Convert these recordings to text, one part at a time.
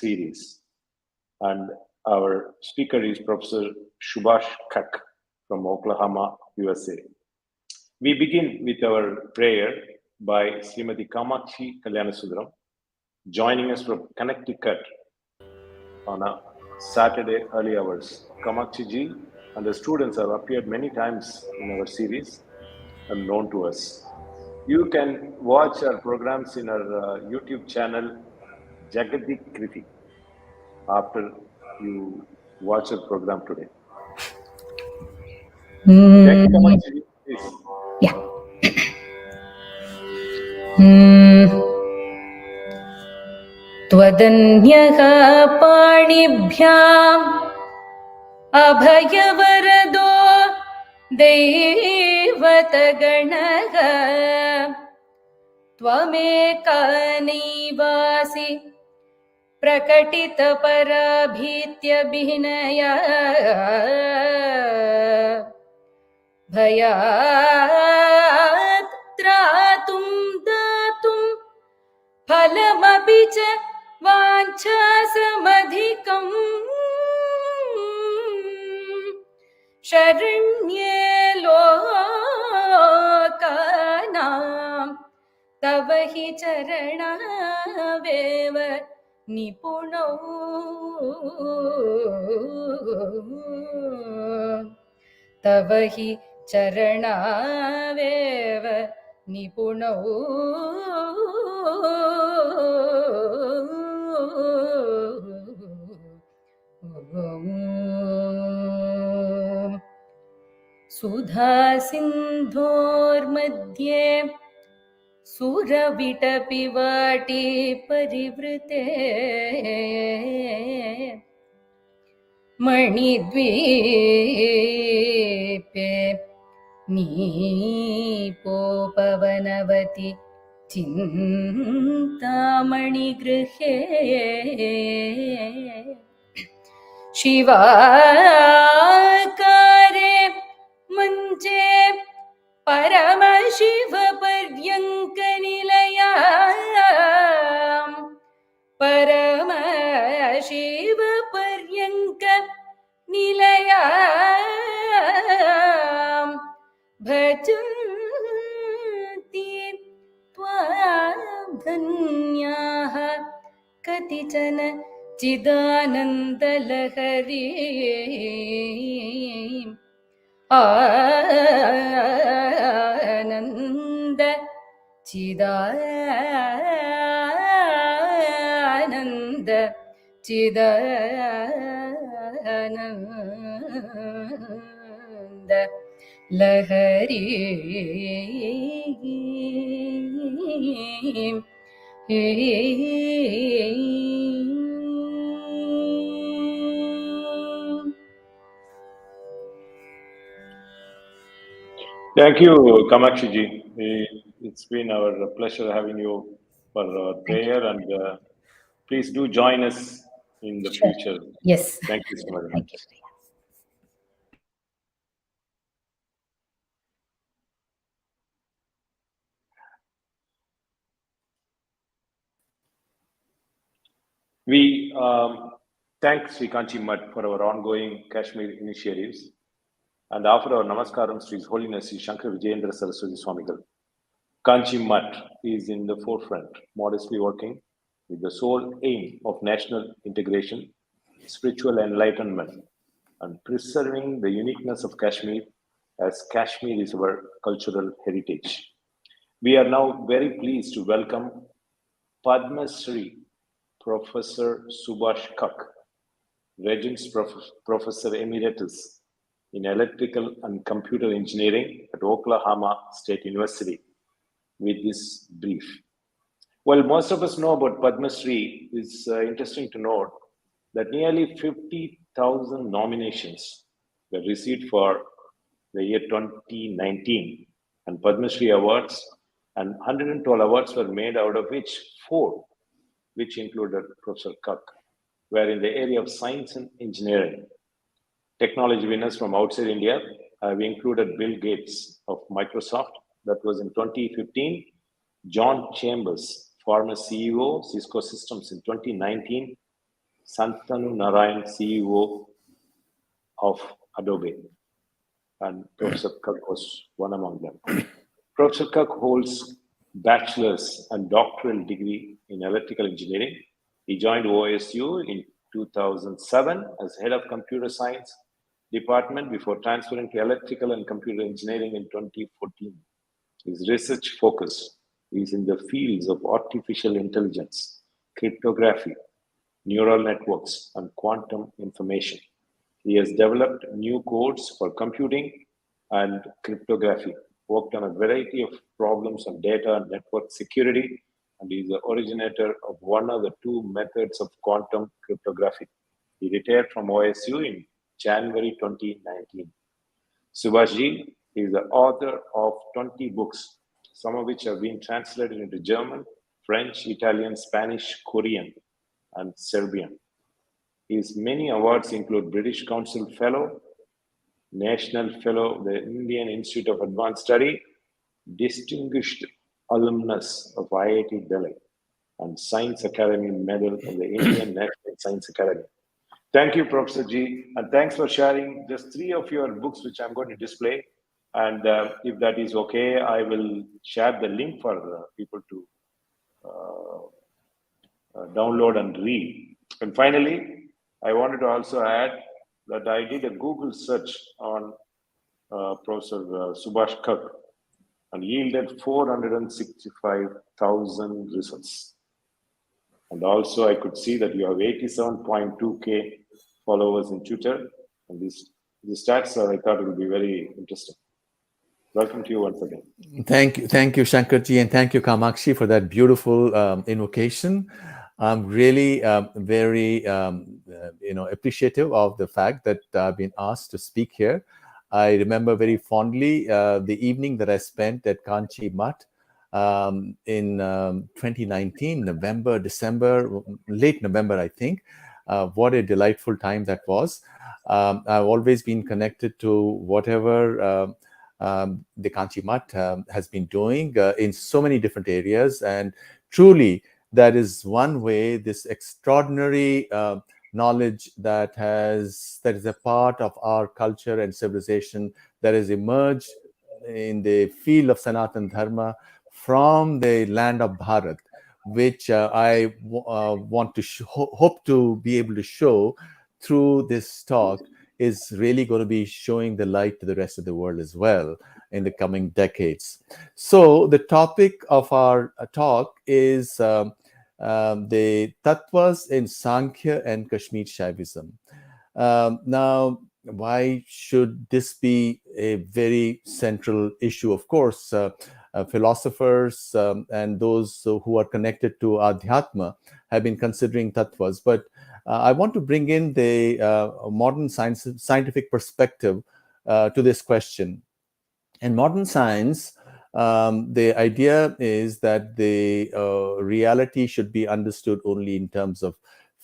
series. And our speaker is Professor Subhash Kak from Oklahoma, USA. We begin with our prayer by Srimati Kamakshi Kalyanasundram, joining us from Connecticut on a Saturday early hours. Kamakshi ji and the students have appeared many times in our series and known to us. You can watch our programs in our YouTube channel, Jagadi Kriti, after you watch our program today. Thank you, Kamakshi ji. Please. Yeah. त्वदन्यः पाणिभ्याम् अभयवरदो दैवतगणः त्वमेकानैवासि प्रकटितपराभीत्यभिनया भयात् त्रातुं दातुं फलमपि च वाञ्छासमधिकम् शरण्ये लोकानां तव हि चरणावेव निपुणौ तव हि चरणावेव निपुणौ सुधा सिन्धोर्मध्ये सुरविटपिवाटी परिवृते मणिद्वीपे नीपोपवनवति चिन्तामणिगृहे शिवाकारे मञ्चे परमशिवपर्यङ्कनिलयां परमशिवपर्यङ्कनिलयां भजन्ति त्वां धन्याः कतिचन चिदानन्दलहरी आनन्द चिदानन्द चिदानन्द लहरी Thank you, Kamakshi ji. It's been our pleasure having you for prayer, and please do join us in the future. Yes. Thank you so much. Thank you. We thank Sri Kanchi Mutt for our ongoing Kashmir initiatives and offer our namaskarams to His Holiness Sri Shankar Vijayendra Saraswati Swamigal. Kanchi Mutt is in the forefront, modestly working with the sole aim of national integration, spiritual enlightenment, and preserving the uniqueness of Kashmir, as Kashmir is our cultural heritage. We are now very pleased to welcome Padmasri Professor Subhash Kak, Regents Professor Emeritus in Electrical and Computer Engineering at Oklahoma State University, with this brief. Well, most of us know about Padmasri. It's interesting to note that nearly 50,000 nominations were received for the year 2019, and Padmasri Awards, and 112 awards were made, out of which 4, which included Professor Kak, were in the area of science and engineering. Technology winners from outside India have included Bill Gates of Microsoft, that was in 2015, John Chambers, former CEO, Cisco Systems in 2019, Santanu Narayan, CEO of Adobe, and Professor Kak was one among them. Professor Kak holds bachelor's and doctoral degree in electrical engineering. He joined OSU in 2007 as head of computer science department before transferring to electrical and computer engineering in 2014. His research focus is in the fields of artificial intelligence, cryptography, neural networks, and quantum information. He has developed new codes for computing and cryptography, worked on a variety of problems on data and network security, and is the originator of one of the two methods of quantum cryptography. He retired from OSU in January 2019. Subhashi is the author of 20 books, some of which have been translated into German, French, Italian, Spanish, Korean, and Serbian. His many awards include British Council Fellow, National Fellow of the Indian Institute of Advanced Study, Distinguished Alumnus of IIT Delhi, and Science Academy Medal of the Indian National Science Academy. Thank you, Professor G, and thanks for sharing just 3 of your books, which I'm going to display. And if that is okay, I will share the link for people to download and read. And finally, I wanted to also add that I did a Google search on Professor Subhash Kak and yielded 465,000 results. And also, I could see that you have 87.2K followers in Twitter. And these stats, I thought it would be very interesting. Welcome to you once again. Thank you, Shankarji, and thank you, Kamakshi, for that beautiful invocation. I'm really very appreciative of the fact that I've been asked to speak here. I remember very fondly the evening that I spent at Kanchi Mutt in 2019, November, December, late November, I think. What a delightful time that was. I've always been connected to whatever the Kanchi Mutt has been doing in so many different areas. And truly, that is one way this extraordinary knowledge that is a part of our culture and civilization that has emerged in the field of Sanatan Dharma from the land of Bharat, which I want to hope to be able to show through this talk, is really going to be showing the light to the rest of the world as well in the coming decades. So the topic of our talk is the Tattvas in Sankhya and Kashmir Shaivism. Now, why should this be a very central issue? Of course, philosophers and those who are connected to Adhyatma have been considering Tattvas, but I want to bring in the modern scientific perspective to this question. In modern science, the idea is that the reality should be understood only in terms of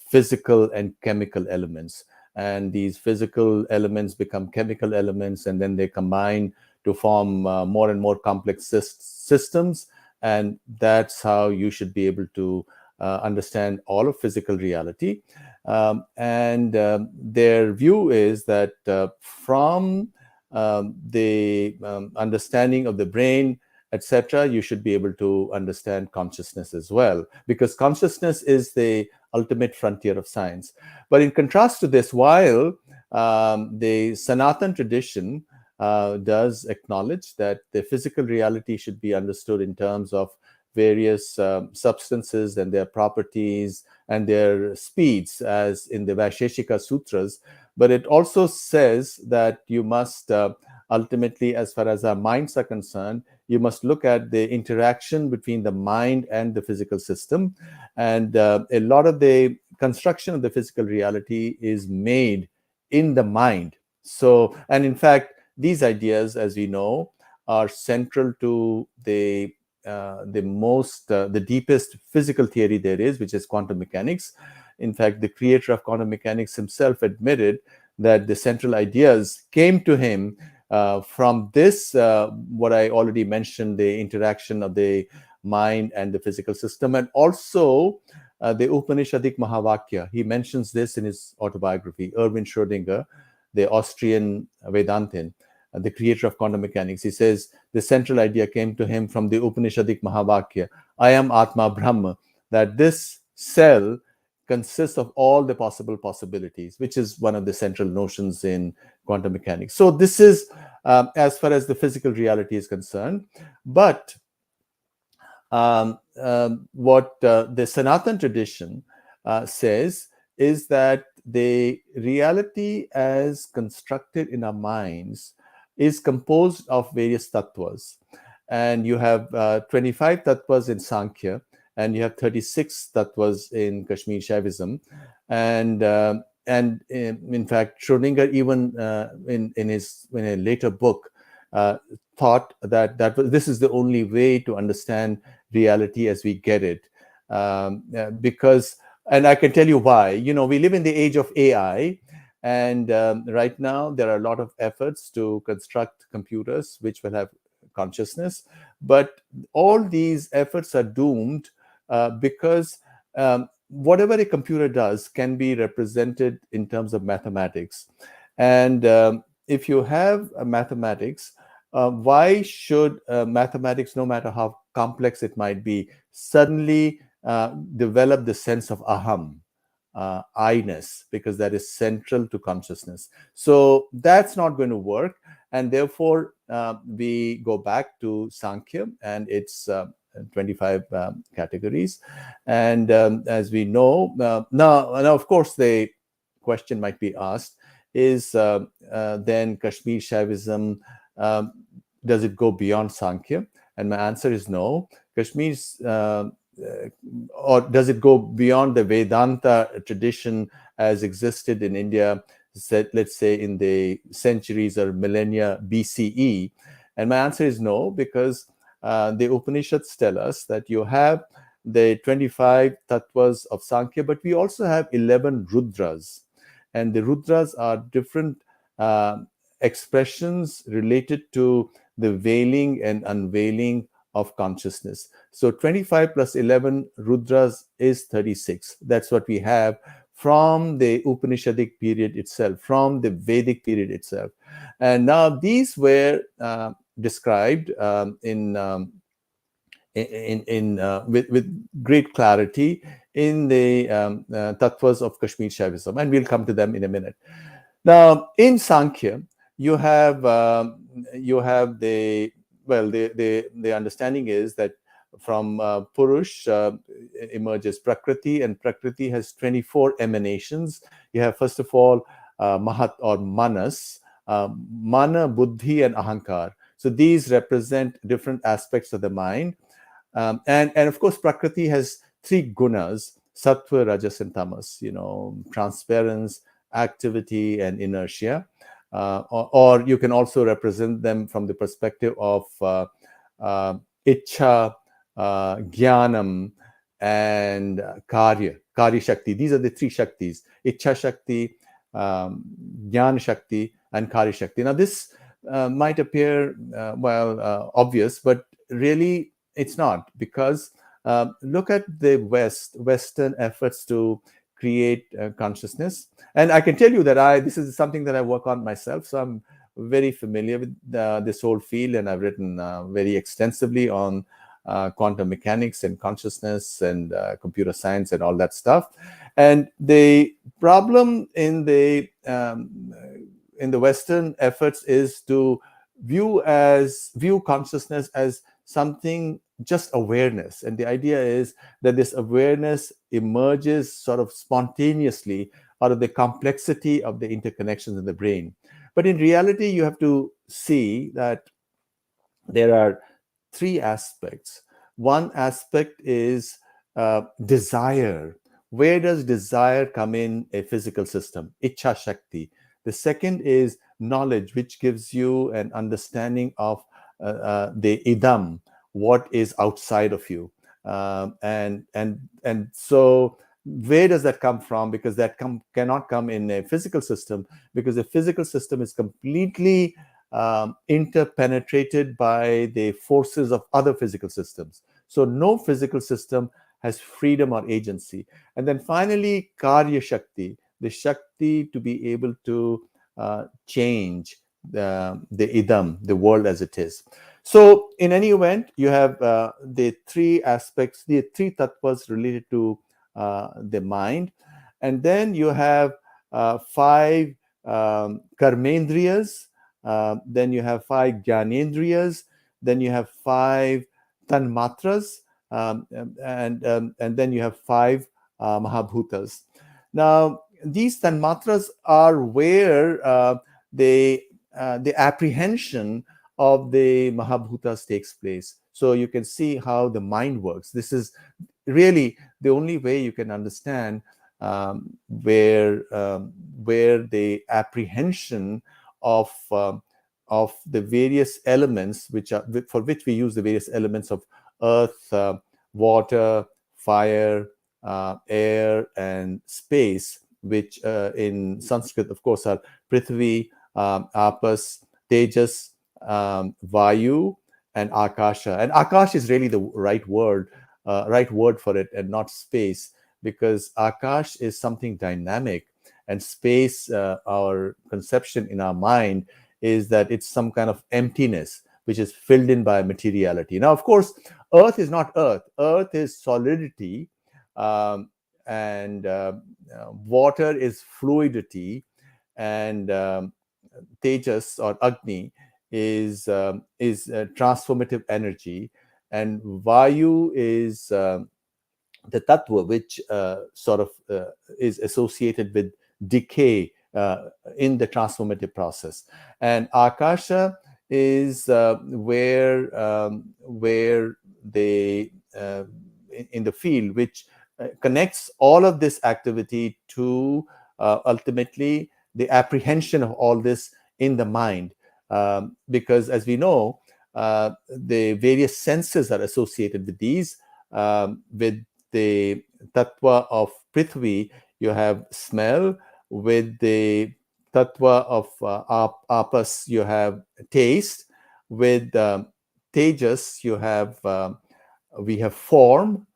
physical and chemical elements. And these physical elements become chemical elements, and then they combine to form more and more complex systems. And that's how you should be able to understand all of physical reality. Their view is that from the understanding of the brain, etc., you should be able to understand consciousness as well, because consciousness is the ultimate frontier of science. But in contrast to this, while the Sanatan tradition does acknowledge that the physical reality should be understood in terms of various substances and their properties and their speeds, as in the Vaisheshika Sutras. But it also says that you must ultimately, as far as our minds are concerned, you must look at the interaction between the mind and the physical system. And a lot of the construction of the physical reality is made in the mind. So, and in fact, these ideas, as we know, are central to the deepest physical theory there is, which is quantum mechanics. In fact, the creator of quantum mechanics himself admitted that the central ideas came to him from this, what I already mentioned, the interaction of the mind and the physical system, and also the Upanishadic Mahavakya. He mentions this in his autobiography. Erwin Schrödinger, the Austrian Vedantin, the creator of quantum mechanics, he says the central idea came to him from the Upanishadic Mahavakya, I am Atma Brahma, that this cell consists of all the possible possibilities, which is one of the central notions in quantum mechanics. So this is as far as the physical reality is concerned. But what the Sanatan tradition says is that the reality as constructed in our minds is composed of various tattvas. And you have 25 tattvas in Sankhya, and you have 36 tattvas in Kashmir Shaivism. And in fact, Schrödinger even in a later book thought that this is the only way to understand reality as we get it, because, and I can tell you why. We live in the age of AI, and right now there are a lot of efforts to construct computers which will have consciousness, but all these efforts are doomed because whatever a computer does can be represented in terms of mathematics. And if you have mathematics, why should mathematics, no matter how complex it might be, suddenly develop the sense of aham, I-ness, because that is central to consciousness? So that's not going to work. And therefore, we go back to Sankhya and its 25 categories. And as we know, now, of course, the question might be asked, is then Kashmir Shaivism, does it go beyond Sankhya? And my answer is no. Kashmir's, or does it go beyond the Vedanta tradition as existed in India, let's say in the centuries or millennia BCE? And my answer is no, because the Upanishads tell us that you have the 25 tattvas of Sankhya, but we also have 11 Rudras. And the Rudras are different expressions related to the veiling and unveiling of consciousness. So 25 plus 11 Rudras is 36. That's what we have from the Upanishadic period itself, from the Vedic period itself. And now these were described with great clarity in the tattvas of Kashmir Shaivism, and we'll come to them in a minute. Now, in Sankhya, you have the understanding is that from Purush emerges Prakriti, and Prakriti has 24 emanations. You have, first of all, Mahat or Manas, Mana, Buddhi, and Ahankar. So these represent different aspects of the mind. And of course, Prakriti has three gunas: Sattva, Rajas, and Tamas, transparence, activity, and inertia. Or you can also represent them from the perspective of Ichcha, Jnanam, and Karya Shakti. These are the three Shaktis: Ichcha Shakti, Jnana Shakti, and Karya Shakti. Now, this might appear, obvious, but really it's not, because look at the Western efforts to create consciousness. And I can tell you that this is something that I work on myself. So I'm very familiar with this whole field, and I've written very extensively on quantum mechanics and consciousness and computer science and all that stuff. And the problem in the Western efforts is to view consciousness as something, just awareness. And the idea is that this awareness emerges sort of spontaneously out of the complexity of the interconnections in the brain. But in reality, you have to see that there are three aspects. One aspect is desire. Where does desire come in a physical system? Ichcha Shakti. The second is knowledge, which gives you an understanding of the idam, what is outside of you, and so where does that come from? Because that cannot come in a physical system, because the physical system is completely interpenetrated by the forces of other physical systems. So no physical system has freedom or agency. And then finally, Karya Shakti, the Shakti to be able to change the idam, the world as it is. So in any event, you have the three aspects, the three tattvas related to the mind. And then you have five karmendriyas, then you have five jnanendriyas, then you have five tanmatras, and then you have five mahabhutas. Now, these tanmatras are where the apprehension of the mahabhutas takes place. So you can see how the mind works. This is really the only way you can understand where the apprehension of the various elements for which we use the various elements of earth, water, fire, air, and space, which in Sanskrit, of course, are Prithvi, Apas, Tejas, Vayu, and Akasha. And Akash is really the right word for it, and not space, because Akash is something dynamic, and space, our conception in our mind, is that it's some kind of emptiness which is filled in by materiality. Now, of course, Earth is not Earth. Earth is solidity, and water is fluidity, and Tejas or Agni is transformative energy, and Vayu is the tattva, which sort of is associated with decay in the transformative process. And Akasha is where they in the field, which connects all of this activity to ultimately the apprehension of all this in the mind, because as we know, the various senses are associated with these. With the tattva of Prithvi, you have smell. With the tattva of Apas, you have taste. With Tejas, we have form.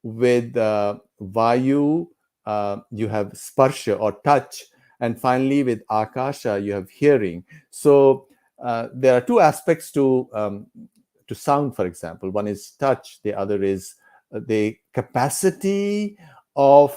With Vayu, you have sparsha or touch. And finally, with Akasha, you have hearing. So there are two aspects to sound, for example. One is touch, the other is the capacity of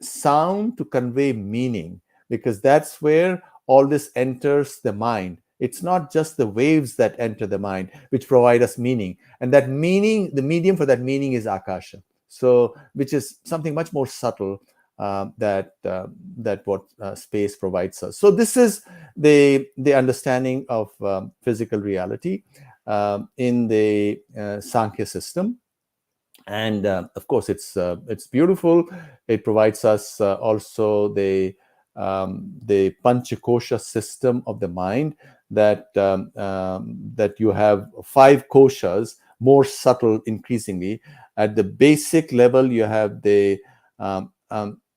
sound to convey meaning, because that's where all this enters the mind. It's not just the waves that enter the mind which provide us meaning, and that meaning, the medium for that meaning is Akasha. So, which is something much more subtle that what space provides us. So this is the understanding of physical reality in the Sankhya system. And of course, it's beautiful. It provides us also the Panchakosha system of the mind, that you have five koshas, more subtle increasingly. At the basic level, you have the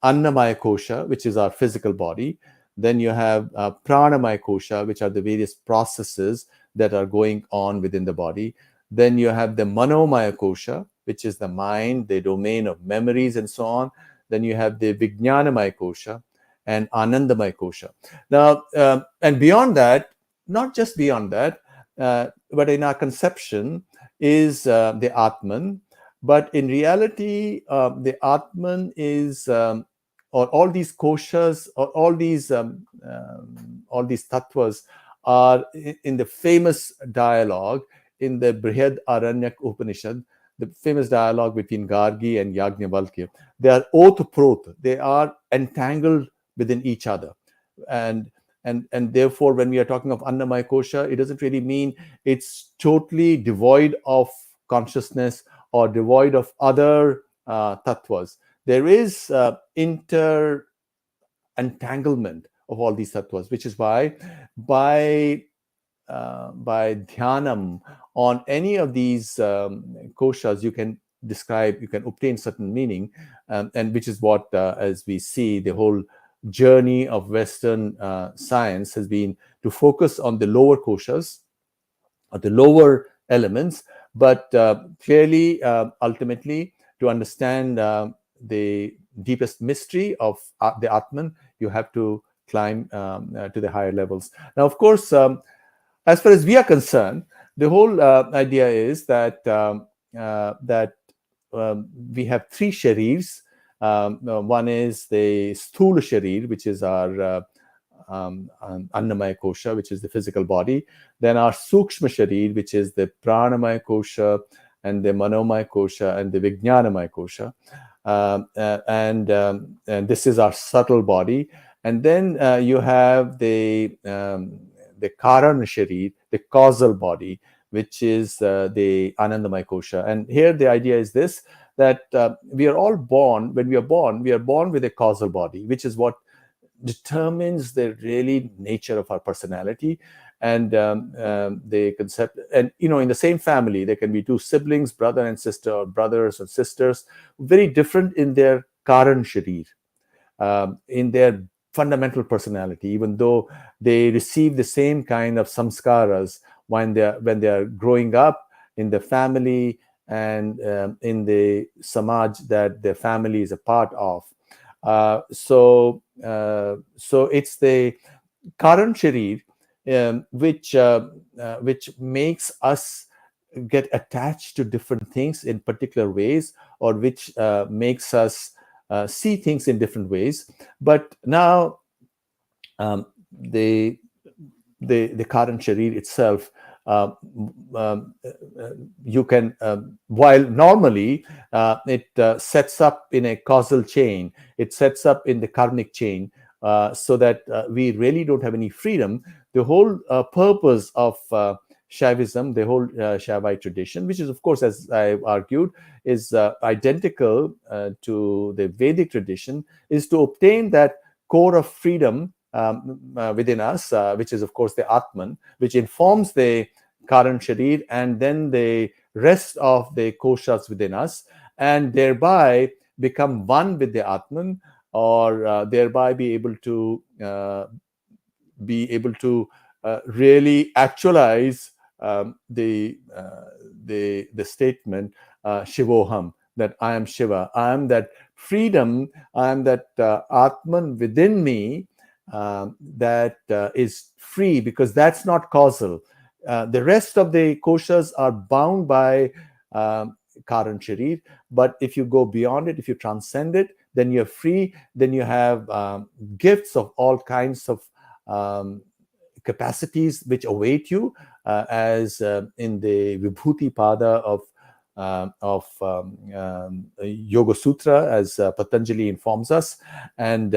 Annamaya kosha, which is our physical body. Then you have Pranamaya kosha, which are the various processes that are going on within the body. Then you have the Manomaya kosha, which is the mind, the domain of memories and so on. Then you have the Vijnanamaya kosha and Anandamaya kosha. Now, and beyond that, not just beyond that, but in our conception is the Atman. But in reality, the Atman is, or all these koshas, or all these tattvas are in the famous dialogue in the Brihad Aranyak Upanishad, the famous dialogue between Gargi and Yajnavalkya. They are oth-prot, they are entangled within each other. And therefore, when we are talking of Annamaya kosha, it doesn't really mean it's totally devoid of consciousness or devoid of other tattvas. There is entanglement of all these tattvas, which is why by dhyanam on any of these koshas, you can obtain certain meaning, and which is what, as we see, the whole journey of Western science has been to focus on the lower koshas, or the lower elements, but clearly, ultimately, to understand the deepest mystery of the Atman, you have to climb to the higher levels. Now, of course, as far as we are concerned, the whole idea is that we have three sharirs. One is the Sthula Sharir, which is our Annamaya Kosha, which is the physical body. Then our Sukshma Sharir, which is the Pranamaya Kosha, and the Manomaya Kosha, and the Vijnanamaya Kosha. And this is our subtle body. And then you have the Karana Sharir, the causal body, which is the Anandamaya Kosha. And here the idea is this, that we are all born, when we are born with a causal body, which is what determines the really nature of our personality. And the concept, and in the same family, there can be two siblings, brother and sister, or brothers and sisters, very different in their Karan Sharir, in their fundamental personality, even though they receive the same kind of samskaras when they are growing up in the family and in the samaj that their family is a part of. So it's the Karan Sharir which makes us get attached to different things in particular ways, or which makes us see things in different ways. But now the Karan Sharir itself, you can, while normally it sets up in a causal chain, it sets up in the karmic chain, so that we really don't have any freedom. The whole purpose of Shaivism, the whole Shaivite tradition, which is, of course, as I argued, is identical to the Vedic tradition, is to obtain that core of freedom within us, which is, of course, the Atman, which informs the Karan Sharir and then the rest of the koshas within us, and thereby become one with the Atman, or thereby be able to really actualize the statement Shivoham, that I am Shiva, I am that freedom, I am that Atman within me that is free, because that's not causal. The rest of the koshas are bound by Karan Sharir, but if you go beyond it, if you transcend it, then you're free. Then you have gifts of all kinds of capacities which await you, as in the Vibhuti Pada of Yoga Sutra, as Patanjali informs us, and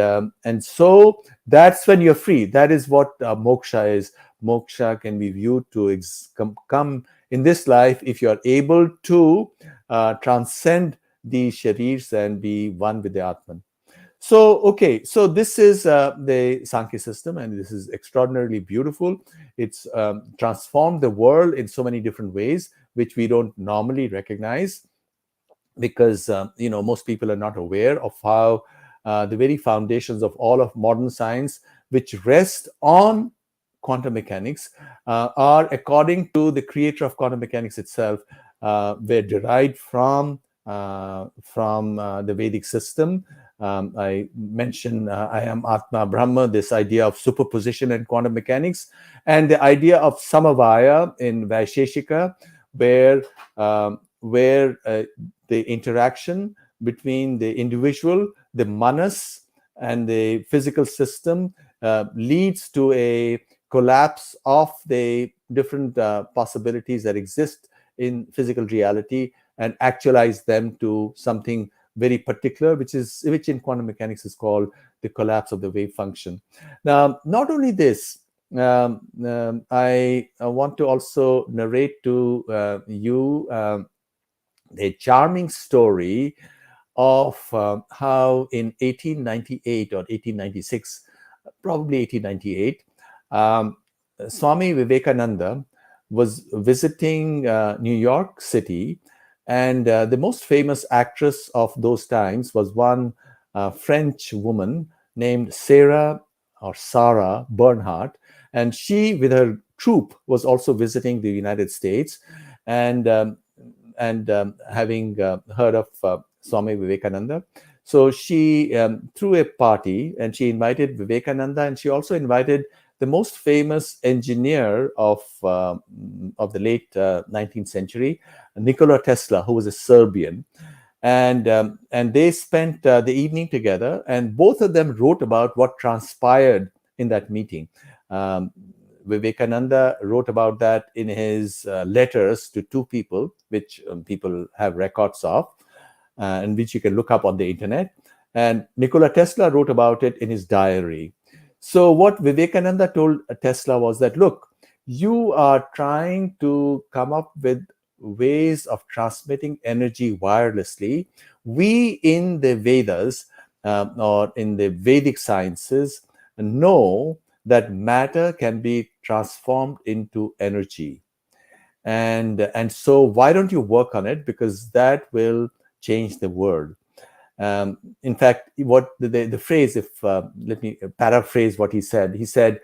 so that's when you're free. That is what moksha is. Moksha can be viewed to come in this life if you are able to transcend the sharirs and be one with the Atman. So, okay, so this is the Sankhya system, and this is extraordinarily beautiful. It's transformed the world in so many different ways, which we don't normally recognize, because most people are not aware of how the very foundations of all of modern science, which rest on quantum mechanics, are, according to the creator of quantum mechanics itself, were derived from the Vedic system. I mentioned I am Atma Brahma, this idea of superposition in quantum mechanics, and the idea of Samavaya in Vaisheshika, where the interaction between the individual, the manas, and the physical system leads to a collapse of the different possibilities that exist in physical reality, and actualize them to something very particular, which in quantum mechanics is called the collapse of the wave function. Now, not only this, I want to also narrate to you a charming story of how in 1898 or 1896, probably 1898, Swami Vivekananda was visiting New York City, and the most famous actress of those times was one French woman named Sarah Bernhardt, and she, with her troupe, was also visiting the United States, and having heard of Swami Vivekananda. So she threw a party and she invited Vivekananda, and she also invited the most famous engineer of the late 19th century, Nikola Tesla, who was a Serbian. And they spent the evening together, and both of them wrote about what transpired in that meeting. Vivekananda wrote about that in his letters to two people, which people have records of, and which you can look up on the internet. And Nikola Tesla wrote about it in his diary. So what Vivekananda told Tesla was that, look, you are trying to come up with ways of transmitting energy wirelessly. We in the Vedas or in the Vedic sciences know that matter can be transformed into energy. And so why don't you work on it? Because that will change the world. In fact, what the phrase, if let me paraphrase what he said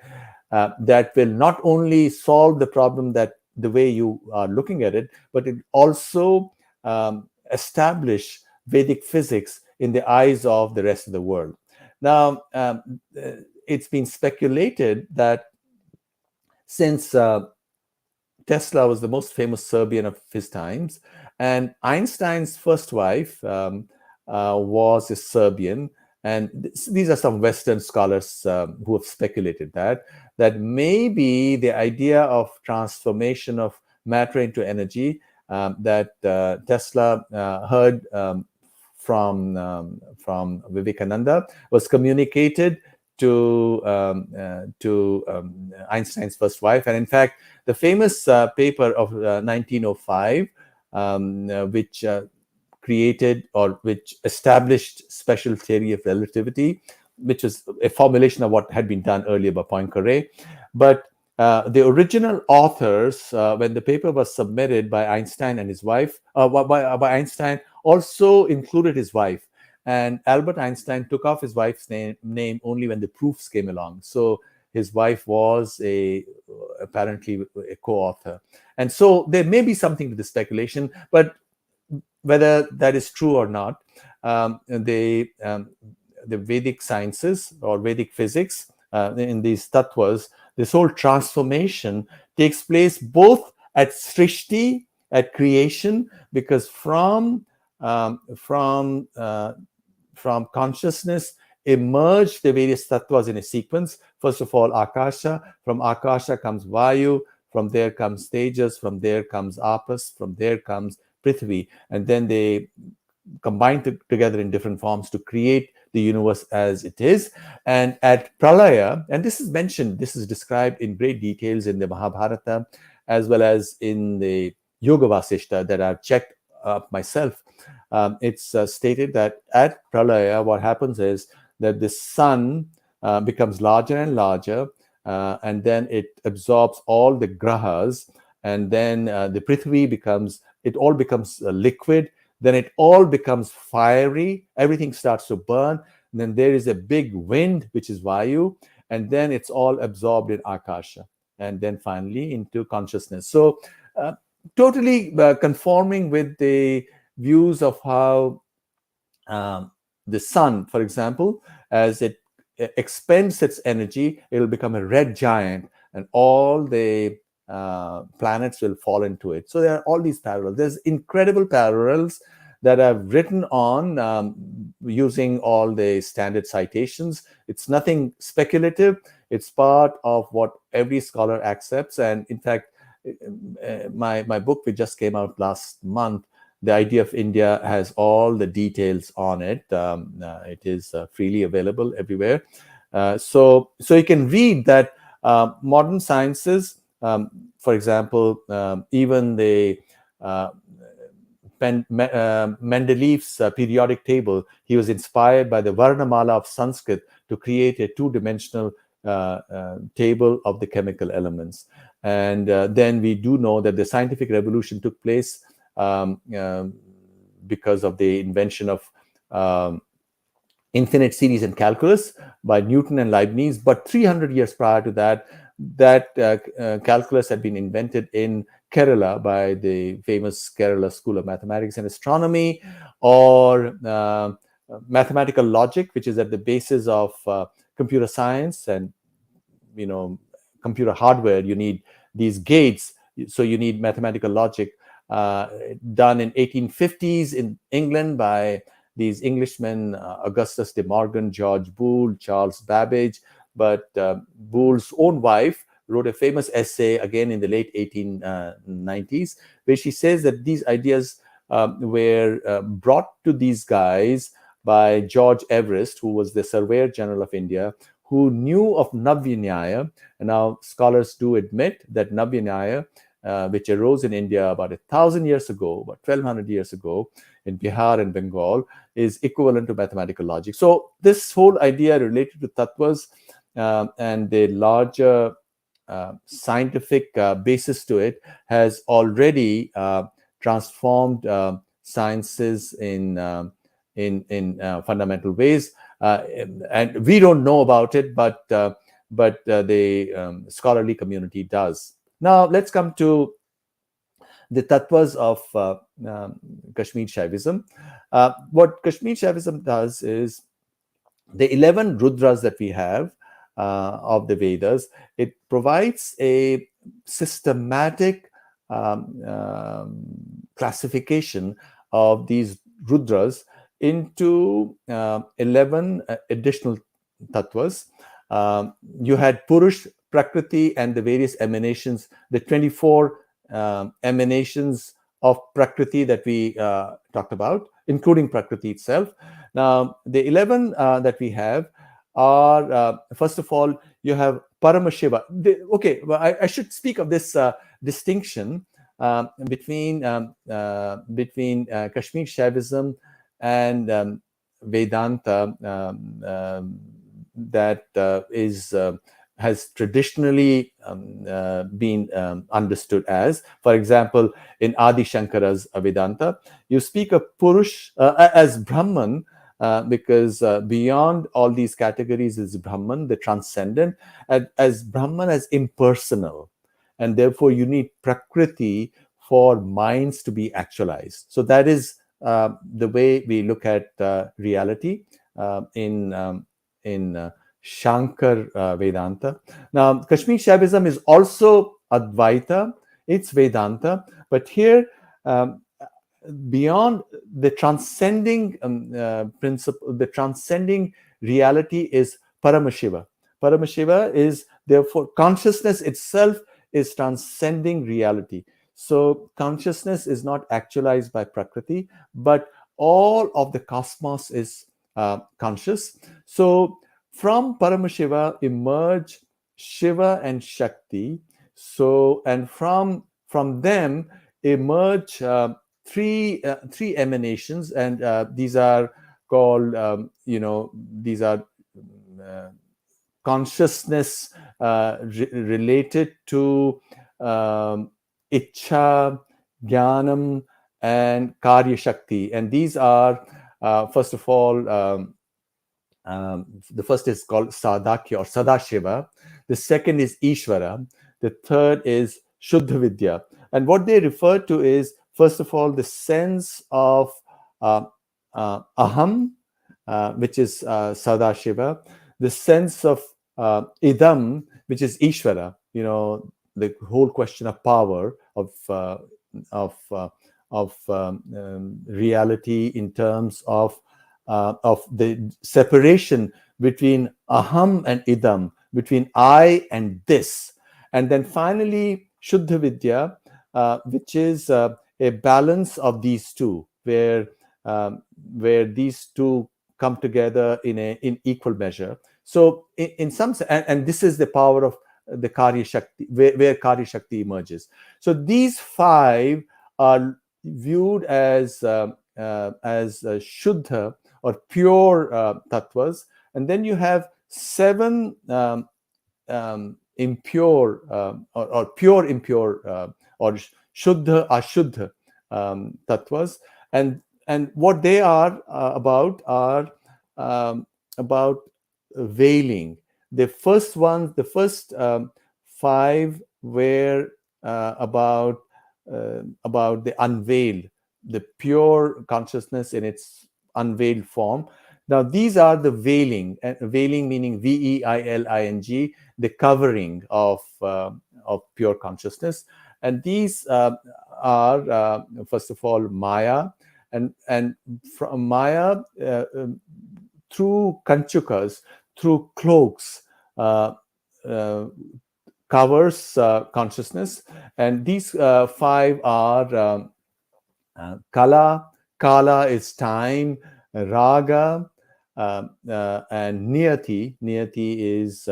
that will not only solve the problem that the way you are looking at it, but it also establish Vedic physics in the eyes of the rest of the world. Now, it's been speculated that since Tesla was the most famous Serbian of his times, and Einstein's first wife was a Serbian, and these are some Western scholars who have speculated that maybe the idea of transformation of matter into energy that Tesla heard from Vivekananda was communicated to Einstein's first wife. And in fact, the famous paper of 1905, which created or which established special theory of relativity, which is a formulation of what had been done earlier by Poincaré. But the original authors, when the paper was submitted by Einstein and his wife, by Einstein, also included his wife. And Albert Einstein took off his wife's name only when the proofs came along. So his wife was apparently a co-author. And so there may be something to the speculation, but whether that is true or not, the Vedic sciences or Vedic physics in these tattvas, this whole transformation takes place both at Srishti, at creation, because from consciousness emerge the various tattvas in a sequence. First of all, Akasha. From Akasha comes Vayu. From there comes Tejas. From there comes Apas. From there comes Prithvi. And then they combine together in different forms to create the universe as it is. And at Pralaya, and this is mentioned, this is described in great details in the Mahabharata, as well as in the Yoga Vasishta that I've checked myself. It's stated that at Pralaya, what happens is that the sun becomes larger and larger, and then it absorbs all the grahas, and then the Prithvi all becomes liquid, then it all becomes fiery, everything starts to burn, and then there is a big wind, which is Vayu, and then it's all absorbed in Akasha, and then finally into consciousness. So totally conforming with the views of how the sun, for example, as it expends its energy, it will become a red giant, and all the planets will fall into it. So there are all these parallels. There's incredible parallels that I've written on using all the standard citations. It's nothing speculative. It's part of what every scholar accepts. And in fact, my book, which just came out last month, The Idea of India, has all the details on it. It is freely available everywhere. So you can read that modern sciences, for example, even the Mendeleev's periodic table, he was inspired by the Varnamala of Sanskrit to create a two-dimensional table of the chemical elements. And then we do know that the scientific revolution took place because of the invention of infinite series and calculus by Newton and Leibniz. But 300 years prior to that, calculus had been invented in Kerala by the famous Kerala School of Mathematics and Astronomy, or mathematical logic, which is at the basis of computer science and computer hardware. You need these gates, so you need mathematical logic, done in 1850s in England by these Englishmen, Augustus de Morgan, George Boole, Charles Babbage. But Boole's own wife wrote a famous essay again in the late 1890s, where she says that these ideas were brought to these guys by George Everest, who was the Surveyor General of India, who knew of Navya Nyaya. And now scholars do admit that Navya Nyaya, which arose in India about 1,000 years ago, about 1,200 years ago, in Bihar and Bengal, is equivalent to mathematical logic. So this whole idea related to tattvas and the larger scientific basis to it has already transformed sciences in fundamental ways, and we don't know about it, but the scholarly community does. Now let's come to the tattvas of Kashmir Shaivism. What Kashmir Shaivism does is the 11 Rudras that we have of the Vedas, it provides a systematic classification of these Rudras into 11 additional tattvas. You had Purush, Prakriti, and the various emanations, the 24 emanations of Prakriti that we talked about, including Prakriti itself. Now, the 11 that we have are, first of all, you have Paramashiva. Well, I should speak of this distinction between Kashmir Shaivism and Vedanta that has traditionally been understood as. For example, in Adi Shankara's Vedanta, you speak of Purush as Brahman, because beyond all these categories is Brahman, the transcendent, as Brahman as impersonal. And therefore, you need Prakriti for minds to be actualized. So that is the way we look at reality in Shankar Vedanta. Now, Kashmir Shaivism is also Advaita, it's Vedanta, but here, beyond the transcending principle, the transcending reality is Paramashiva. Paramashiva is, therefore, consciousness itself is transcending reality. So consciousness is not actualized by Prakriti, but all of the cosmos is conscious. So from Paramashiva emerge Shiva and Shakti. So, and from them emerge three emanations, and these are called, these are consciousness related to Ichcha, Jnanam, and Karya Shakti. And these are, first of all, the first is called Sadakya or Sadashiva. The second is Ishvara. The third is Shuddha Vidya. And what they refer to is, first of all, the sense of Aham, which is Sadashiva, the sense of Idam, which is Ishvara, the whole question of power, of reality in terms of the separation between Aham and Idam, between I and this. And then finally, Shuddha Vidya, which is a balance of these two, where these two come together in equal measure. So in some sense, and this is the power of the Karya Shakti, where Karya Shakti emerges. So these five are viewed as Shuddha or pure tattvas, and then you have 7 impure or pure impure or Shuddha Ashuddha tattvas, and what they are about veiling. The first 5 were about about the unveiled, the pure consciousness in its unveiled form. Now, these are the veiling, veiling meaning V-E-I-L-I-N-G, the covering of pure consciousness. And these are, first of all, Maya. And from Maya, through kanchukas, through cloaks, covers consciousness. And these five are Kala. Kala is time, Raga, and Niyati. Niyati is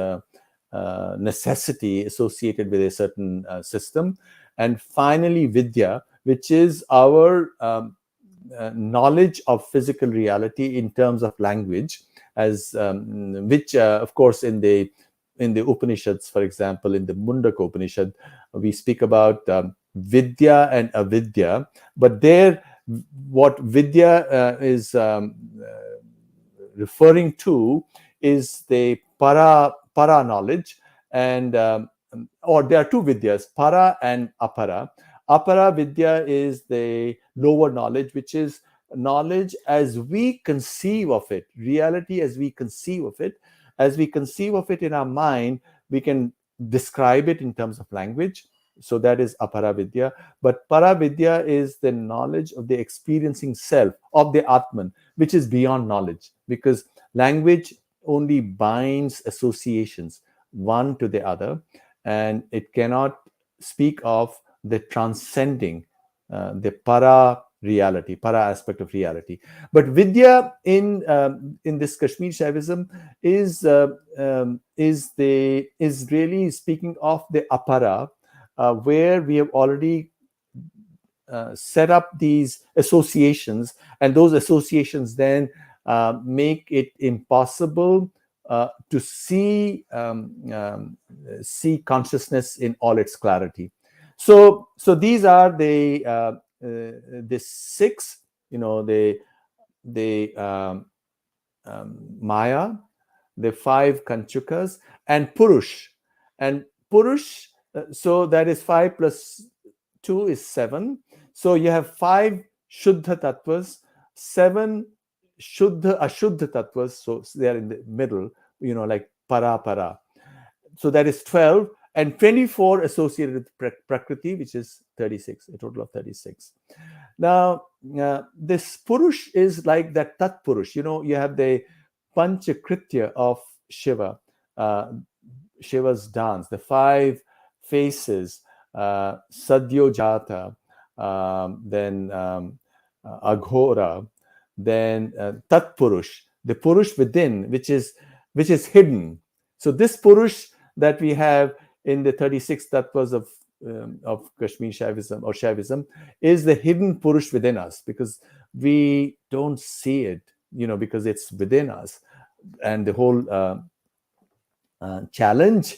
necessity associated with a certain system. And finally, Vidya, which is our knowledge of physical reality in terms of language, as which, of course, in the Upanishads, for example, in the Mundaka Upanishad, we speak about Vidya and Avidya, but there, what Vidya is referring to is the para knowledge, and or there are two Vidyas, para and apara. Apara Vidya is the lower knowledge, which is knowledge as we conceive of it, reality as we conceive of it. As we conceive of it in our mind, we can describe it in terms of language. So that is apara Vidya. But para Vidya is the knowledge of the experiencing self, of the Atman, which is beyond knowledge, because language only binds associations one to the other, and it cannot speak of the transcending, the para reality, para aspect of reality. But Vidya in this Kashmir Shaivism is really speaking of the apara, where we have already set up these associations, and those associations then make it impossible to see consciousness in all its clarity. So these are the six, the Maya, the five Kanchukas, and Purush. And Purush, so that is 5 plus 2 is 7. So you have 5 Shuddha Tattvas, 7 Shuddha Ashuddha Tattvas. So they are in the middle, like para. So that is 12, and 24 associated with Prakriti, which is 36, a total of 36. Now, this Purush is like that Tat Purush. You have the Panchakritya of Shiva, Shiva's dance, the 5 faces, Sadyojata, then Aghora, then Tat Purush, the Purush within, which is hidden. So this Purush that we have in the 36 Tattvas of Kashmir Shaivism or Shaivism is the hidden Purush within us, because we don't see it, because it's within us. And the whole challenge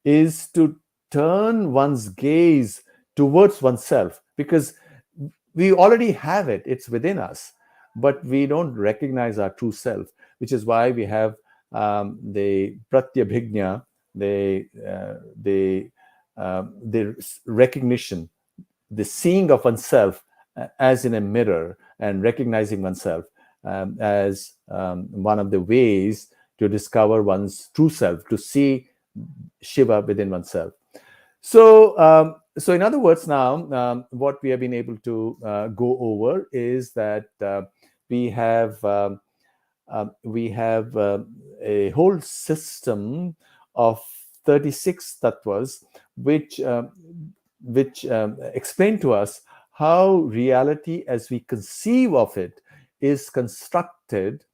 is to turn one's gaze towards oneself, because we already have it, it's within us, but we don't recognize our true self, which is why we have the pratyabhignya, the recognition, the seeing of oneself as in a mirror, and recognizing oneself as one of the ways to discover one's true self, to see Shiva within oneself. So in other words, now what we have been able to go over is that we have a whole system of 36 tattvas, which explain to us how reality as we conceive of it is constructed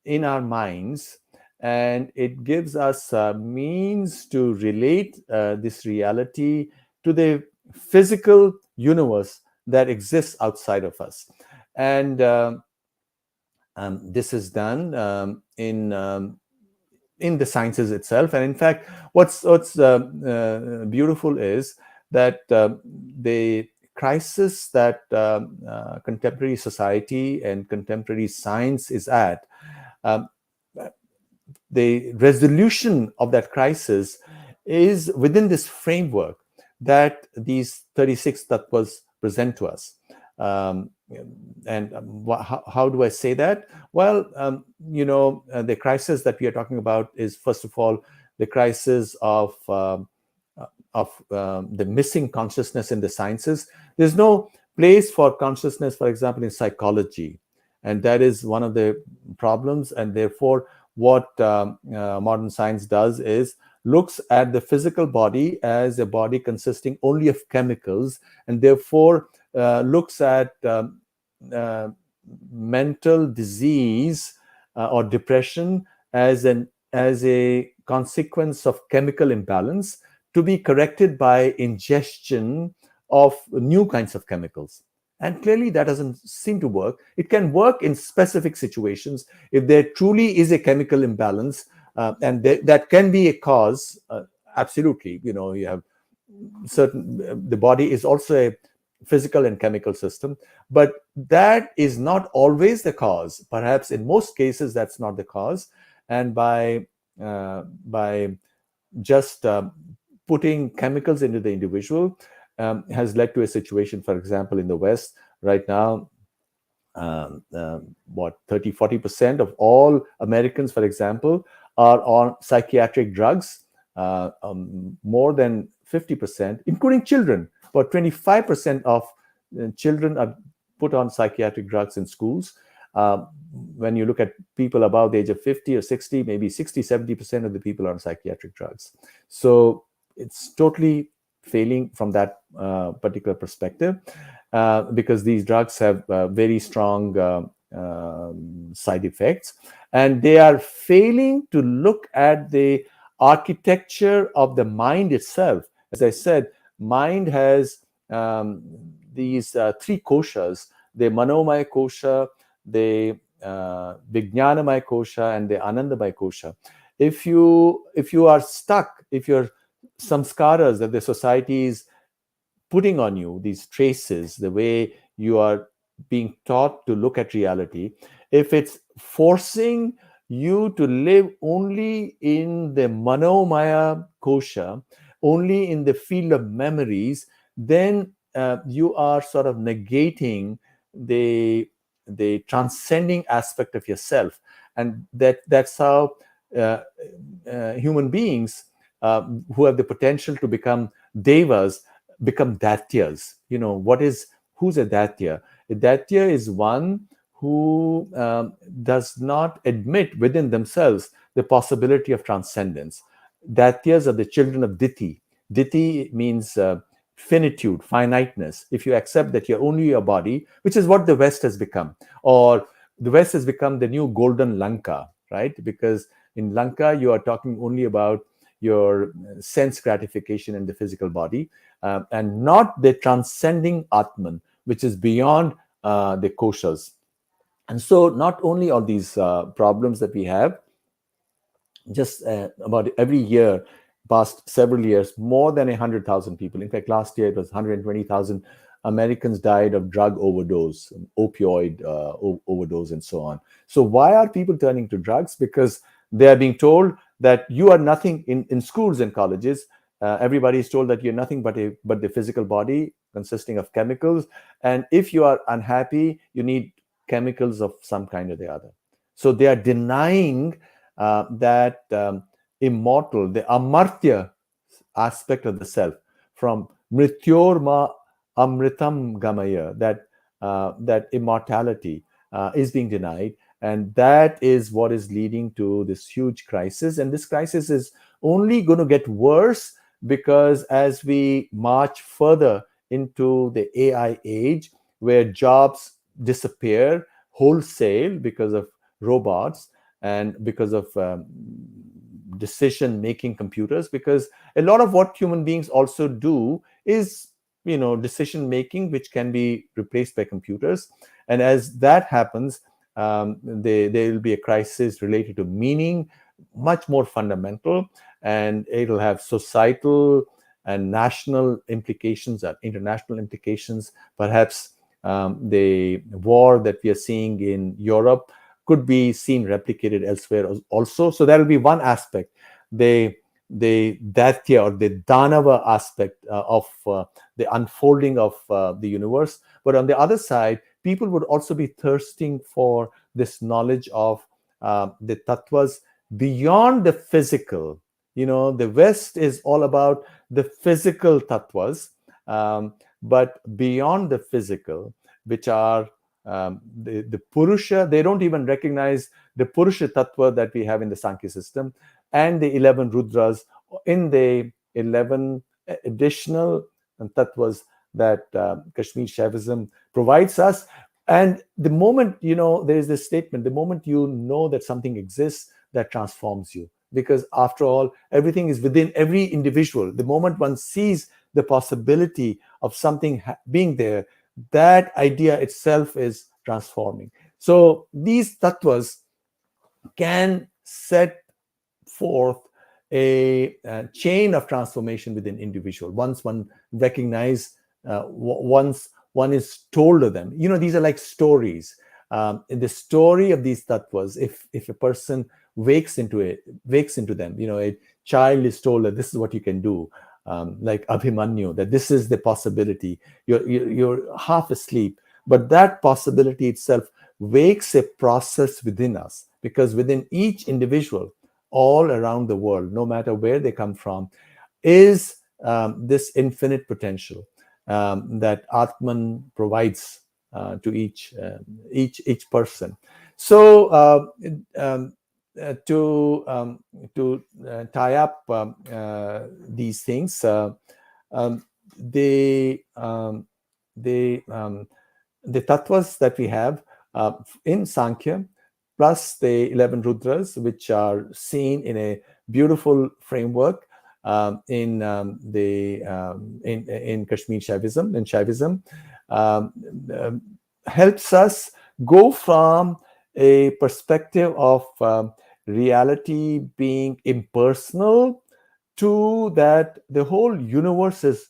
in our minds, and it gives us means to relate this reality to the physical universe that exists outside of us. And this is done in the sciences itself. And in fact, what's beautiful is that the crisis that contemporary society and contemporary science is at, the resolution of that crisis is within this framework that these 36 tattvas present to us. And how do I say that? Well, the crisis that we are talking about is, first of all, the crisis of the missing consciousness in the sciences. There's no place for consciousness, for example, in psychology, and that is one of the problems. And therefore, what modern science does is looks at the physical body as a body consisting only of chemicals, and therefore looks at mental disease or depression as a consequence of chemical imbalance, to be corrected by ingestion of new kinds of chemicals. And clearly that doesn't seem to work. It can work in specific situations if there truly is a chemical imbalance, and that can be a cause. Absolutely, you have the body is also a physical and chemical system, but that is not always the cause. Perhaps in most cases that's not the cause, and by just putting chemicals into the individual has led to a situation, for example, in the West right now, 30-40% of all Americans, for example, are on psychiatric drugs. More than 50%, including children. About 25% of children are put on psychiatric drugs in schools. When you look at people above the age of 50 or 60, maybe 60-70% of the people are on psychiatric drugs. So it's totally failing from that particular perspective, because these drugs have very strong side effects, and they are failing to look at the architecture of the mind itself. As I said, mind has these three koshas: the manomaya kosha, the vijnanamaya kosha, and the anandamaya kosha. If you are stuck, if your samskaras that the society is putting on you, these traces, the way you are being taught to look at reality, if it's forcing you to live only in the manomaya kosha, only in the field of memories, then you are sort of negating the transcending aspect of yourself. And that's how human beings who have the potential to become devas become datyas. Who's a datya? A datya is one who does not admit within themselves the possibility of transcendence. Datyas are the children of Diti. Diti means finitude, finiteness. If you accept that you're only your body, which is what the West has become, or the West has become the new golden Lanka, right? Because in Lanka, you are talking only about your sense gratification in the physical body, and not the transcending Atman, which is beyond the koshas. And so not only are these problems that we have, just about every year, past several years, more than 100,000 people. In fact, last year it was 120,000 Americans died of drug overdose, opioid overdose, and so on. So why are people turning to drugs? Because they are being told that you are nothing in schools and colleges. Everybody is told that you're nothing but the physical body consisting of chemicals. And if you are unhappy, you need chemicals of some kind or the other. So they are denying that immortal, the amartya aspect of the self, from mrityorma amritam gamaya, that immortality is being denied. And that is what is leading to this huge crisis. And this crisis is only going to get worse, because as we march further into the AI age, where jobs disappear wholesale because of robots and because of decision-making computers, because a lot of what human beings also do is decision-making, which can be replaced by computers. And as that happens, there will be a crisis related to meaning, much more fundamental, and it'll have societal and national implications and international implications. Perhaps the war that we are seeing in Europe could be seen replicated elsewhere also. So that will be one aspect. The the Daitya or the Danava aspect of the unfolding of the universe. But on the other side, people would also be thirsting for this knowledge of the tattvas beyond the physical. The West is all about the physical tattvas, but beyond the physical, which are the Purusha. They don't even recognize the Purusha tattva that we have in the Sankhya system, and the 11 Rudras in the 11 additional tattvas that Kashmir Shaivism provides us. And the moment, there is this statement, the moment you know that something exists, that transforms you. Because after all, everything is within every individual. The moment one sees the possibility of something being there, that idea itself is transforming. So these tattvas can set forth a chain of transformation within individual. Once one recognize, once one is told of them, these are like stories. In the story of these tattvas, if a person wakes into them, a child is told that this is what you can do, like Abhimanyu, that this is the possibility. You're half asleep, but that possibility itself wakes a process within us, because within each individual, all around the world, no matter where they come from, is this infinite potential that Atman provides to each person. So to tie up these things, the tattvas that we have in Sankhya, plus the 11 Rudras, which are seen in a beautiful framework in Kashmir Shaivism, helps us go from a perspective of reality being impersonal to that the whole universe is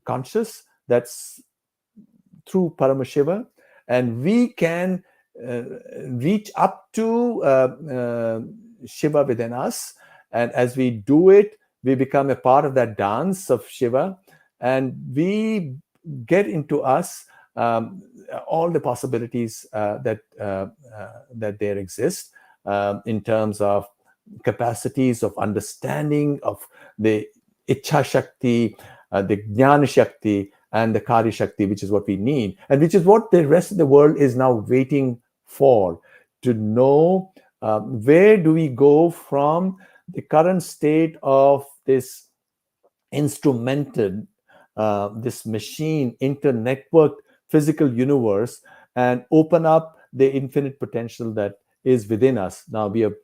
conscious. That's through Paramashiva, and we can reach up to Shiva within us. And as we do it, we become a part of that dance of Shiva, and we get into us all the possibilities that there exist in terms of capacities of understanding of the Ichha Shakti, the Jnana Shakti, and the Karya Shakti, which is what we need, and which is what the rest of the world is now waiting for, to know where do we go from the current state of this instrumented, this machine, inter-networked physical universe, and open up the infinite potential that is within us. Now we have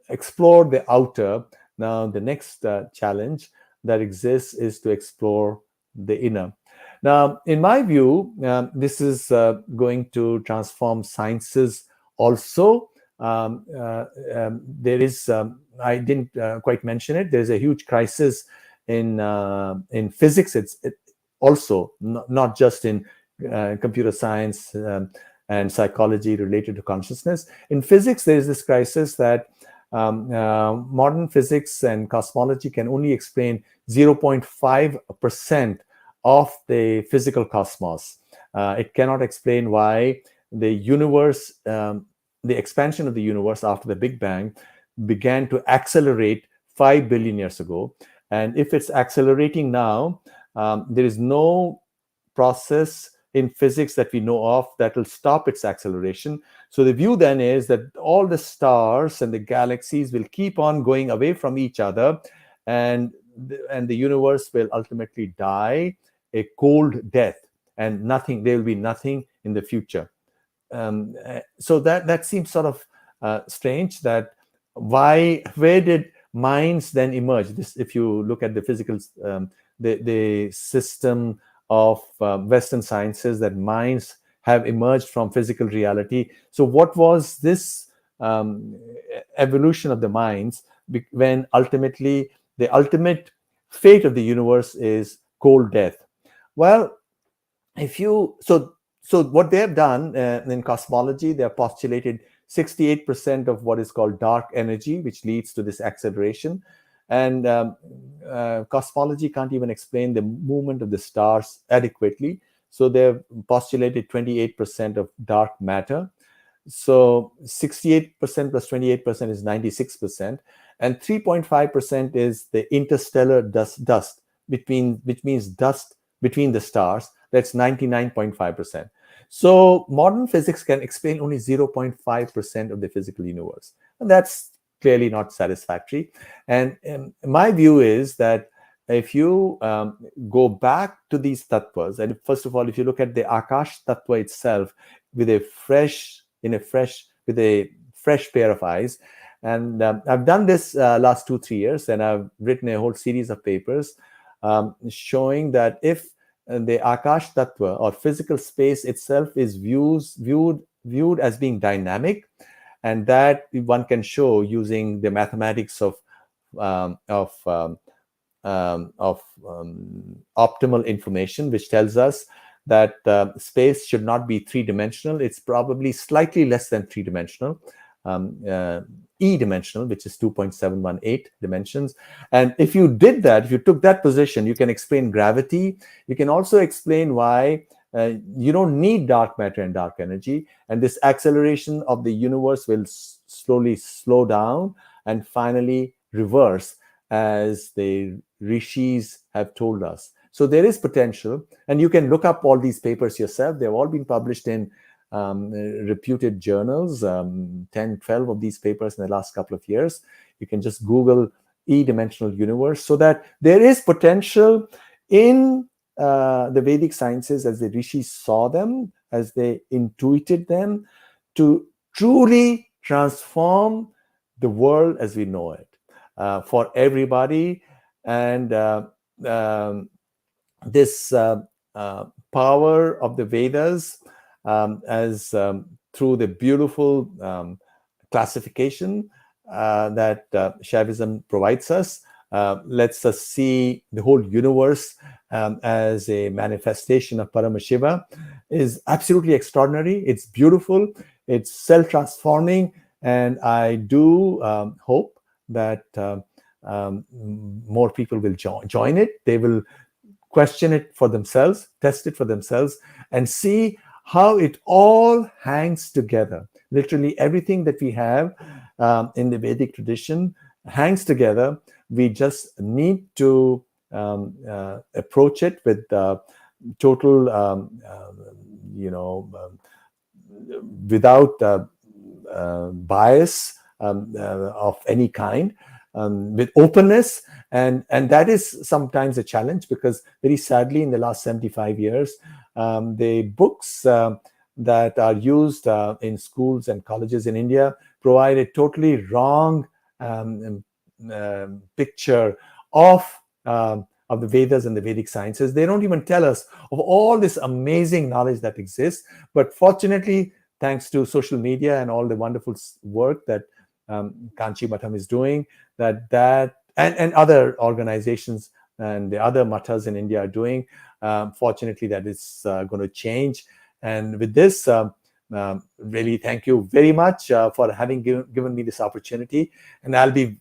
explored the outer. Now the next challenge that exists is to explore the inner. Now, in my view, this is going to transform sciences also. There is, I didn't quite mention it, there's a huge crisis in physics. It's also not just in computer science and psychology related to consciousness. In physics, there is this crisis that modern physics and cosmology can only explain 0.5% of the physical cosmos. It cannot explain why the universe, the expansion of the universe after the Big Bang began to accelerate 5 billion years ago. And if it's accelerating now, there is no process in physics that we know of that will stop its acceleration. So the view then is that all the stars and the galaxies will keep on going away from each other, and the universe will ultimately die a cold death, and nothing, there will be nothing in the future. So that seems sort of strange, that where did minds then emerge? This, if you look at the physical, the system of Western sciences, that minds have emerged from physical reality. So what was this evolution of the minds when ultimately the ultimate fate of the universe is cold death? Well, so what they have done in cosmology, they have postulated 68% of what is called dark energy, which leads to this acceleration. And cosmology can't even explain the movement of the stars adequately. So they've postulated 28% of dark matter. So 68% plus 28% is 96%, and 3.5% is the interstellar dust between, which means dust between the stars. That's 99.5%. So modern physics can explain only 0.5% of the physical universe, and that's clearly not satisfactory. And my view is that if you go back to these tattvas, and first of all, if you look at the Akash tattva itself with a fresh pair of eyes, and I've done this last 2-3 years, and I've written a whole series of papers showing that if the Akash tattva or physical space itself is viewed as being dynamic, and that one can show using the mathematics of optimal information, which tells us that space should not be three-dimensional. It's probably slightly less than three-dimensional, E-dimensional, which is 2.718 dimensions. And if you did that, if you took that position, you can explain gravity. You can also explain why you don't need dark matter and dark energy. And this acceleration of the universe will slowly slow down and finally reverse, as the rishis have told us. So there is potential, and you can look up all these papers yourself. They've all been published in reputed journals, 10, 12 of these papers in the last couple of years. You can just Google E-dimensional universe, so that there is potential in the Vedic sciences as the rishis saw them, as they intuited them, to truly transform the world as we know it for everybody. And this power of the Vedas, as through the beautiful classification that Shaivism provides us, lets us see the whole universe as a manifestation of Paramashiva, is absolutely extraordinary. It's beautiful, it's self-transforming, and I do hope that more people will join it. They will question it for themselves, test it for themselves, and see how it all hangs together. Literally everything that we have in the Vedic tradition hangs together. We just need to approach it with total, without bias of any kind, with openness. And that is sometimes a challenge, because very sadly in the last 75 years, the books that are used in schools and colleges in India provide a totally wrong picture of the Vedas and the Vedic sciences. They don't even tell us of all this amazing knowledge that exists. But fortunately, thanks to social media and all the wonderful work that Kanchi Matham is doing, and other organizations and the other mathas in India are doing, fortunately that is going to change. And with this, really thank you very much for having given me this opportunity, and I'll be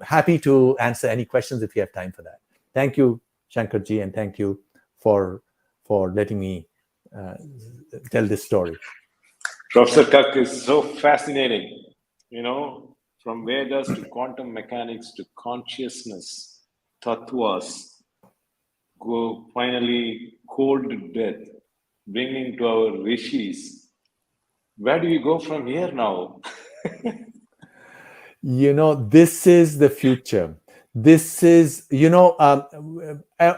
happy to answer any questions if you have time for that. Thank you, Shankarji, and thank you for letting me tell this story. Professor Kak is so fascinating. From Vedas to quantum mechanics to consciousness, Tattvas, go finally cold death, bringing to our rishis. Where do we go from here now? This is the future. This is,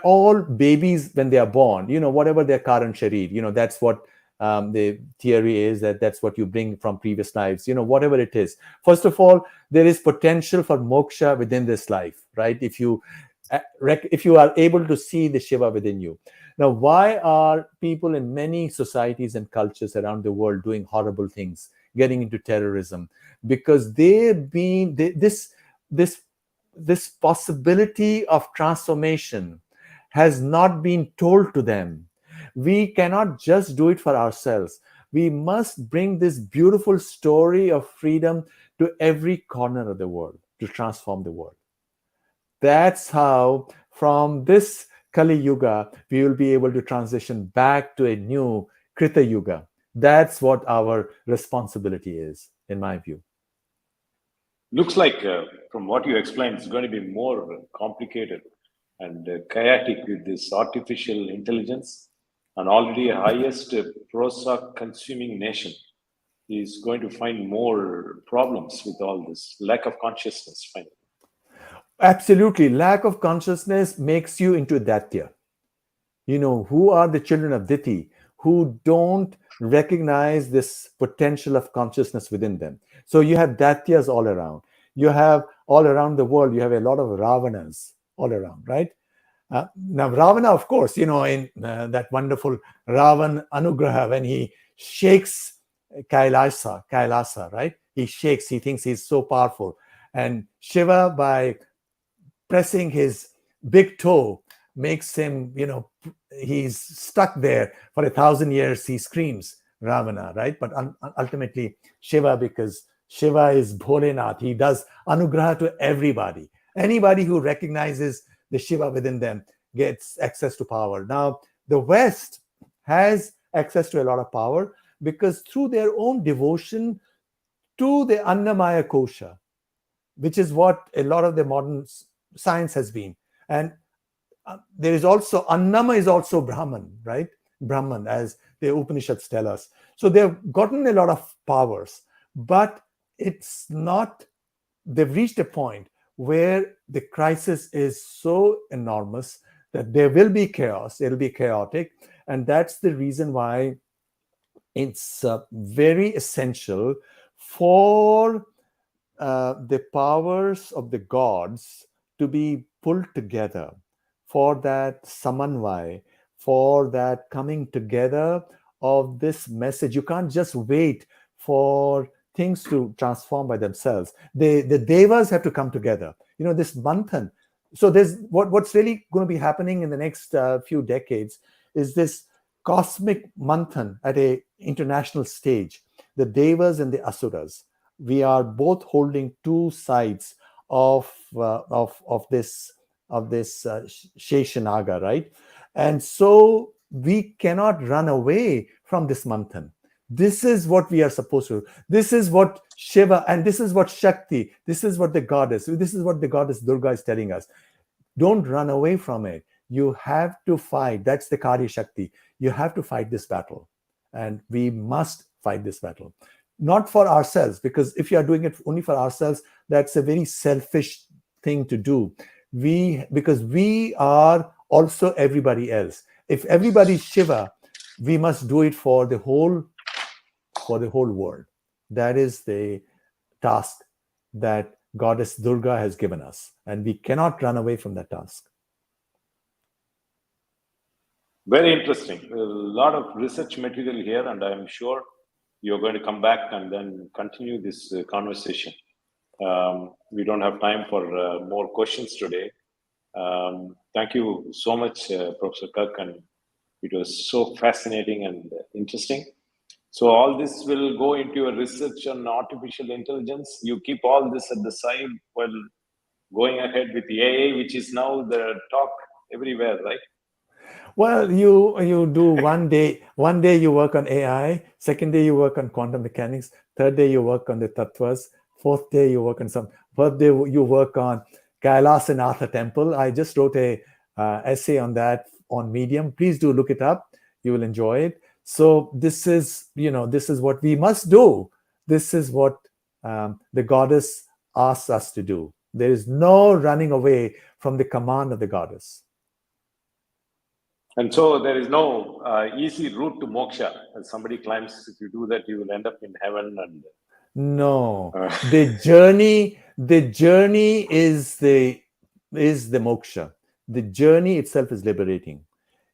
all babies when they are born, whatever their current sharir, that's what the theory is, that's what you bring from previous lives, whatever it is. First of all, there is potential for moksha within this life, right? If you are able to see the Shiva within you. Now, why are people in many societies and cultures around the world doing horrible things, getting into terrorism? Because this possibility of transformation has not been told to them. We cannot just do it for ourselves. We must bring this beautiful story of freedom to every corner of the world to transform the world. That's how from this Kali Yuga, we will be able to transition back to a new Krita Yuga. That's what our responsibility is, in my view. Looks like, from what you explained, it's going to be more complicated and chaotic with this artificial intelligence. And already a highest ProSoc consuming nation is going to find more problems with all this lack of consciousness. Finally. Absolutely. Lack of consciousness makes you into Datya. Who are the children of Diti who don't recognize this potential of consciousness within them? So you have Datyas all around. You have all around the world, you have a lot of Ravanas all around, right? Now, Ravana, of course, in that wonderful Ravan Anugraha, when he shakes Kailasa, right? He shakes, he thinks he's so powerful. And Shiva, by pressing his big toe, makes him, he's stuck there for 1,000 years. He screams Ravana, right? But ultimately, Shiva, because Shiva is Bholenath, he does anugraha to everybody. Anybody who recognizes the Shiva within them gets access to power. Now, the West has access to a lot of power because through their own devotion to the Annamaya Kosha, which is what a lot of the modern science has been. And there is also, Annama is also Brahman, right? Brahman, as the Upanishads tell us. So they've gotten a lot of powers, but it's not, they've reached a point where the crisis is so enormous that there will be chaos, it'll be chaotic. And that's the reason why it's very essential for the powers of the gods to be pulled together, for that samanvay, for that coming together of this message. You can't just wait for things to transform by themselves. The devas have to come together. This manthan. So there's what's really going to be happening in the next few decades is this cosmic manthan at a international stage. The devas and the asuras. We are both holding two sides of this Sheshanaga, right? And so we cannot run away from this manthan. This is what we are supposed to do. This is what Shiva, and this is what Shakti, this is what the goddess, this is what the goddess Durga is telling us. Don't run away from it. You have to fight. That's the Kali Shakti. You have to fight this battle. And we must fight this battle. Not for ourselves, because if you are doing it only for ourselves, that's a very selfish thing to do. Because we are also everybody else. If everybody is Shiva, we must do it for the whole world. That is the task that Goddess Durga has given us, and we cannot run away from that task. Very interesting. A lot of research material here, and I'm sure you're going to come back and then continue this conversation. We don't have time for more questions today. Thank you so much, Professor Kak, and it was so fascinating and interesting. So all this will go into your research on artificial intelligence. You keep all this at the side while going ahead with the AI, which is now the talk everywhere, right? Well, you do one day you work on AI, second day you work on quantum mechanics, third day you work on the Tattvas, fourth day you work on fourth day you work on Kailasanatha temple. I just wrote a essay on that on Medium. Please do look it up. You will enjoy it. So this is what we must do. This is what the goddess asks us to do. There is no running away from the command of the goddess. And so there is no easy route to moksha. As somebody claims, if you do that, you will end up in heaven. And no, the journey is the moksha. The journey itself is liberating.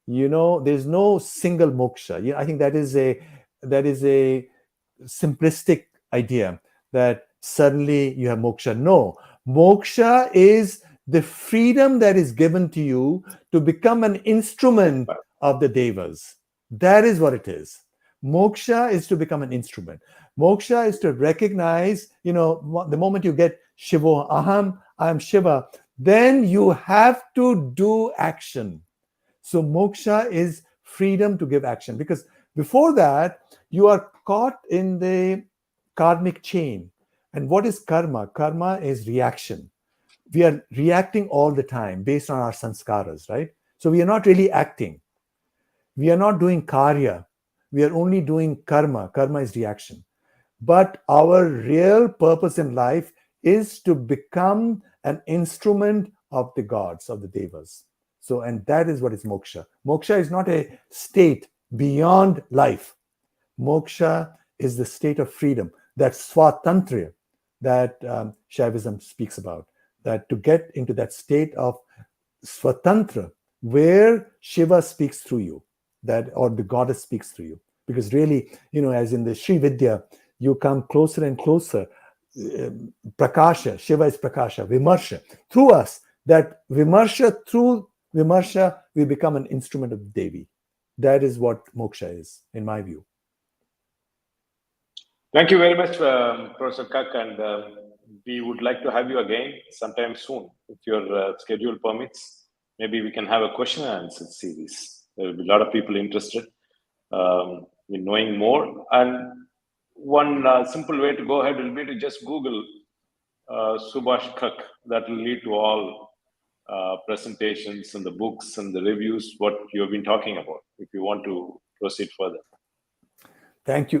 There's no single moksha. I think that is a simplistic idea that suddenly you have moksha. No, moksha is the freedom that is given to you to become an instrument of the devas. That is what it is. Moksha is to become an instrument. Moksha is to recognize, the moment you get Shivo Aham, I am Shiva, then you have to do action. So moksha is freedom to give action, because before that you are caught in the karmic chain. And what is karma? Karma is reaction. We are reacting all the time based on our sanskaras, right? So we are not really acting. We are not doing karya. We are only doing karma. Karma is reaction. But our real purpose in life is to become an instrument of the gods, of the devas. So, and that is what is moksha. Moksha is not a state beyond life. Moksha is the state of freedom, that swatantriya that Shaivism speaks about, that to get into that state of swatantra, where Shiva speaks through you, that or the goddess speaks through you. Because really, as in the Sri Vidya, you come closer and closer. Prakasha, Shiva is Prakasha, Vimarsha. Through us, through Vimarsha, we become an instrument of Devi. That is what moksha is, in my view. Thank you very much, Professor Kak, and we would like to have you again sometime soon, if your schedule permits. Maybe we can have a question and answer series. There will be a lot of people interested in knowing more. And one simple way to go ahead will be to just Google Subhash Kak. That will lead to all presentations and the books and the reviews, what you have been talking about, if you want to proceed further. Thank you,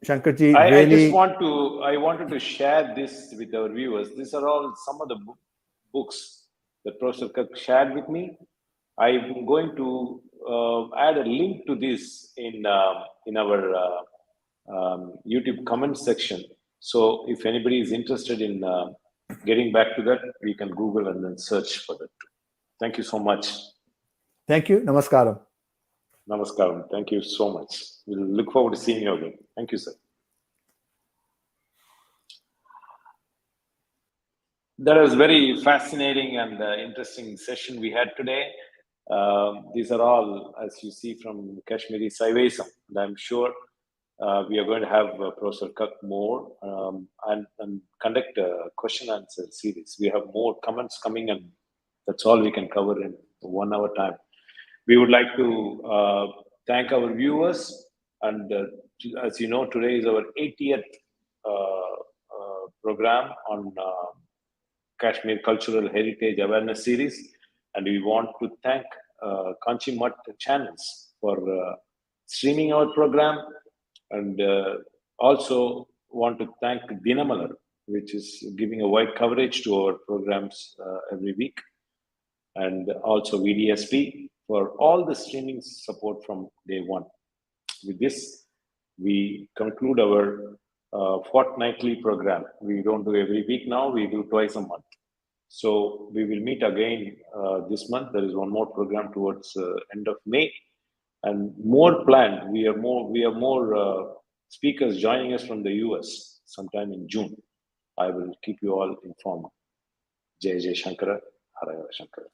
Shankarji. I wanted to share this with our viewers. These are all some of the books that Professor Kak shared with me. I'm going to add a link to this in our YouTube comment section. So if anybody is interested in getting back to that, we can Google and then search for that. Thank you so much. Thank you. Namaskaram. Namaskaram. Thank you so much. We'll look forward to seeing you again. Thank you, sir. That was very fascinating and interesting session we had today. These are all, as you see, from Kashmiri Shaivism, and I'm sure we are going to have Professor Kak more and conduct a question answer series. We have more comments coming, and that's all we can cover in 1 hour time. We would like to thank our viewers, and as you know, today is our 80th program on Kashmir Cultural Heritage Awareness Series, and we want to thank Kanchi Mutt channels for streaming our program, and also want to thank Dinamalar, which is giving a wide coverage to our programs every week, and also VDSP for all the streaming support from day one. With this, we conclude our fortnightly program. We don't do every week now, we do twice a month. So we will meet again this month. There is one more program towards end of May, and more planned. We have more speakers joining us from the US sometime in June. I will keep you all informed. Jai Jai Shankara, Hara Hara Shankara.